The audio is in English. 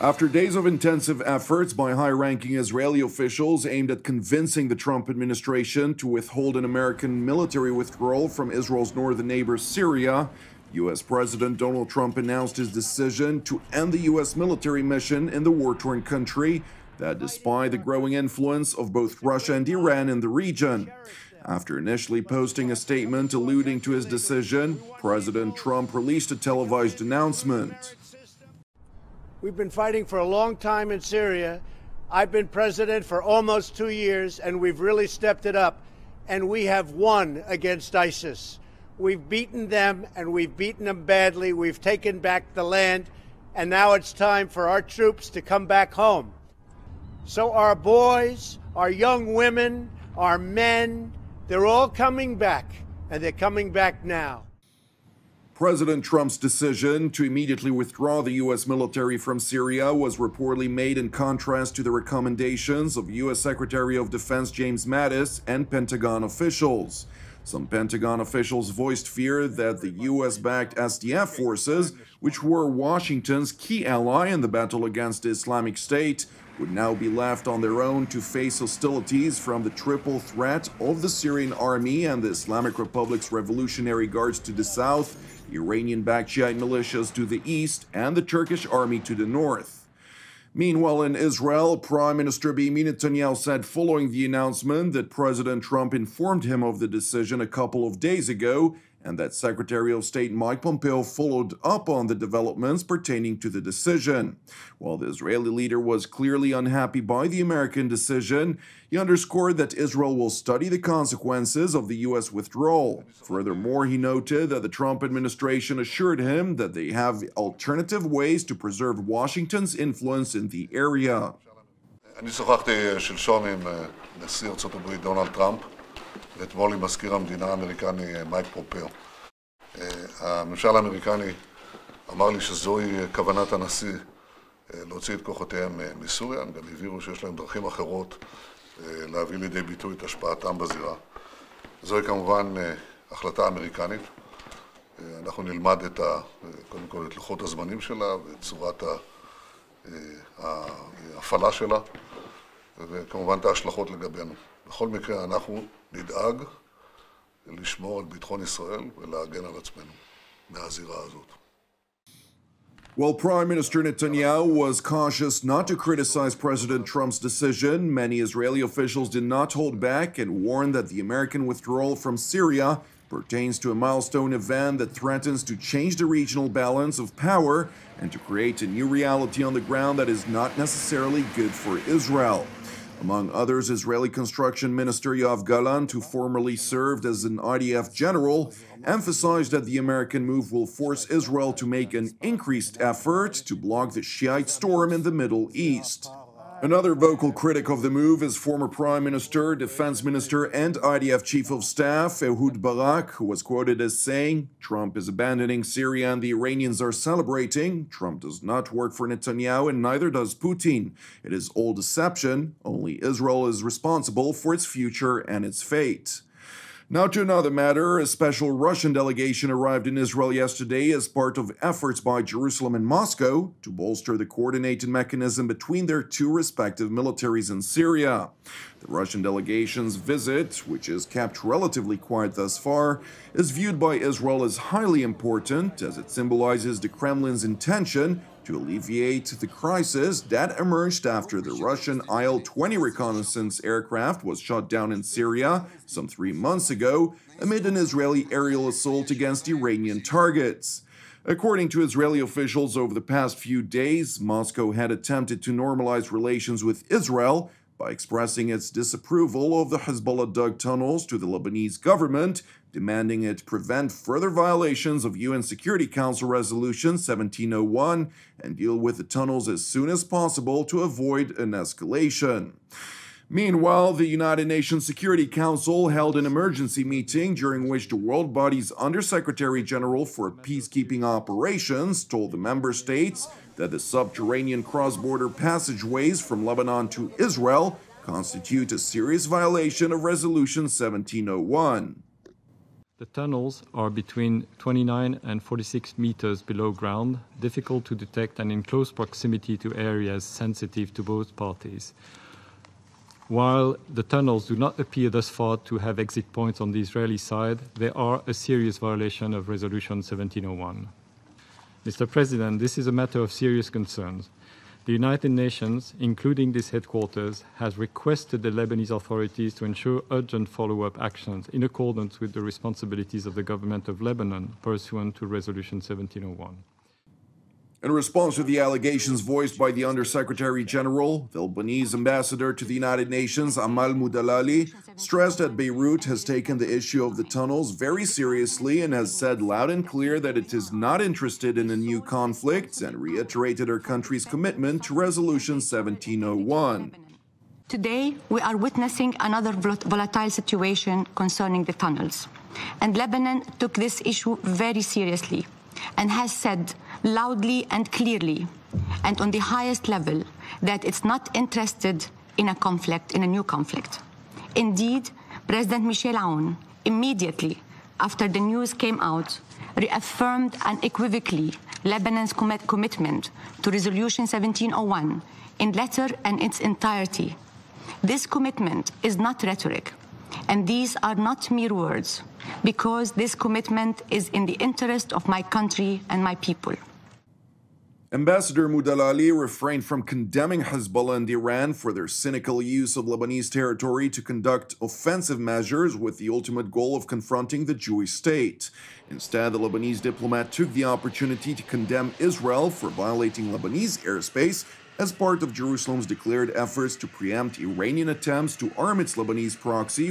After days of intensive efforts by high-ranking Israeli officials aimed at convincing the Trump administration to withhold an American military withdrawal from Israel's northern neighbor Syria, U.S. President Donald Trump announced his decision to end the U.S. military mission in the war-torn country, that despite the growing influence of both Russia and Iran in the region. After initially posting a statement alluding to his decision, President Trump released a televised announcement. We've been fighting for a long time in Syria. I've been president for almost 2 years, and we've really stepped it up. And we have won against ISIS. We've beaten them, and we've beaten them badly. We've taken back the land, and now it's time for our troops to come back home. So our boys, our young women, our men, they're all coming back, and they're coming back now. President Trump's decision to immediately withdraw the U.S. military from Syria was reportedly made in contrast to the recommendations of U.S. Secretary of Defense James Mattis and Pentagon officials. Some Pentagon officials voiced fear that the U.S.-backed SDF forces, which were Washington's key ally in the battle against the Islamic State, would now be left on their own to face hostilities from the triple threat of the Syrian army and the Islamic Republic's Revolutionary Guards to the south, Iranian-backed Shiite militias to the east, and the Turkish army to the north. Meanwhile, in Israel, Prime Minister Benjamin Netanyahu said following the announcement that President Trump informed him of the decision a couple of days ago, and that Secretary of State Mike Pompeo followed up on the developments pertaining to the decision. While the Israeli leader was clearly unhappy by the American decision, he underscored that Israel will study the consequences of the U.S. withdrawal. Furthermore, he noted that the Trump administration assured him that they have alternative ways to preserve Washington's influence in the area. אני שוחחתי שלשום עם נשיא ארצות הברית דונלד טראמפ, ואתמול עם מזכיר המדינה האמריקני מייק פומפאו. הממשל האמריקני אמר לי שזוהי כוונת הנשיא להוציא את כוחותיהם מסוריה. הם גם הבהירו שיש להם דרכים אחרות להביא לידי ביטוי את השפעתם בזירה. זוהי כמובן החלטה אמריקנית. אנחנו נלמד קודם כל את לוחות הזמנים שלה ואת צורת ההפעלה שלה, וכמובן את ההשלכות לגבינו. בכל מקרה אנחנו נדאג לשמור על ביטחון ישראל ולהגן על עצמנו מהזירה הזאת. While Prime Minister Netanyahu was cautious not to criticize President Trump's decision, many Israeli officials did not hold back and warned that the American withdrawal from Syria pertains to a milestone event that threatens to change the regional balance of power and to create a new reality on the ground that is not necessarily good for Israel. Among others, Israeli Construction Minister Yoav Gallant, who formerly served as an IDF general, emphasized that the American move will force Israel to make an increased effort to block the Shiite storm in the Middle East. Another vocal critic of the move is former Prime Minister, Defense Minister, and IDF Chief of Staff Ehud Barak, who was quoted as saying, "Trump is abandoning Syria and the Iranians are celebrating. Trump does not work for Netanyahu and neither does Putin. It is all deception. Only Israel is responsible for its future and its fate." Now to another matter. A special Russian delegation arrived in Israel yesterday as part of efforts by Jerusalem and Moscow to bolster the coordinated mechanism between their two respective militaries in Syria. The Russian delegation's visit, which is kept relatively quiet thus far, is viewed by Israel as highly important as it symbolizes the Kremlin's intention to alleviate the crisis that emerged after the Russian Il-20 reconnaissance aircraft was shot down in Syria some 3 months ago amid an Israeli aerial assault against Iranian targets. According to Israeli officials, over the past few days, Moscow had attempted to normalize relations with Israel by expressing its disapproval of the Hezbollah-dug tunnels to the Lebanese government, demanding it prevent further violations of UN Security Council Resolution 1701 and deal with the tunnels as soon as possible to avoid an escalation. Meanwhile, the United Nations Security Council held an emergency meeting during which the world body's Undersecretary General for Peacekeeping Operations told the member states that the subterranean cross-border passageways from Lebanon to Israel constitute a serious violation of Resolution 1701. The tunnels are between 29 and 46 meters below ground, difficult to detect and in close proximity to areas sensitive to both parties. While the tunnels do not appear thus far to have exit points on the Israeli side, they are a serious violation of Resolution 1701. Mr. President, this is a matter of serious concern. The United Nations, including this headquarters, has requested the Lebanese authorities to ensure urgent follow-up actions in accordance with the responsibilities of the government of Lebanon pursuant to Resolution 1701. In response to the allegations voiced by the Undersecretary General, the Lebanese ambassador to the United Nations, Amal Moudalali, stressed that Beirut has taken the issue of the tunnels very seriously and has said loud and clear that it is not interested in a new conflict and reiterated her country's commitment to Resolution 1701. Today, we are witnessing another volatile situation concerning the tunnels. And Lebanon took this issue very seriously and has said loudly and clearly and on the highest level that it's not interested in a conflict, in a new conflict. Indeed, President Michel Aoun, immediately after the news came out, reaffirmed unequivocally Lebanon's commitment to Resolution 1701 in letter and its entirety. This commitment is not rhetoric, and these are not mere words, because this commitment is in the interest of my country and my people. Ambassador Moudalali refrained from condemning Hezbollah and Iran for their cynical use of Lebanese territory to conduct offensive measures with the ultimate goal of confronting the Jewish state. Instead, the Lebanese diplomat took the opportunity to condemn Israel for violating Lebanese airspace as part of Jerusalem's declared efforts to preempt Iranian attempts to arm its Lebanese proxy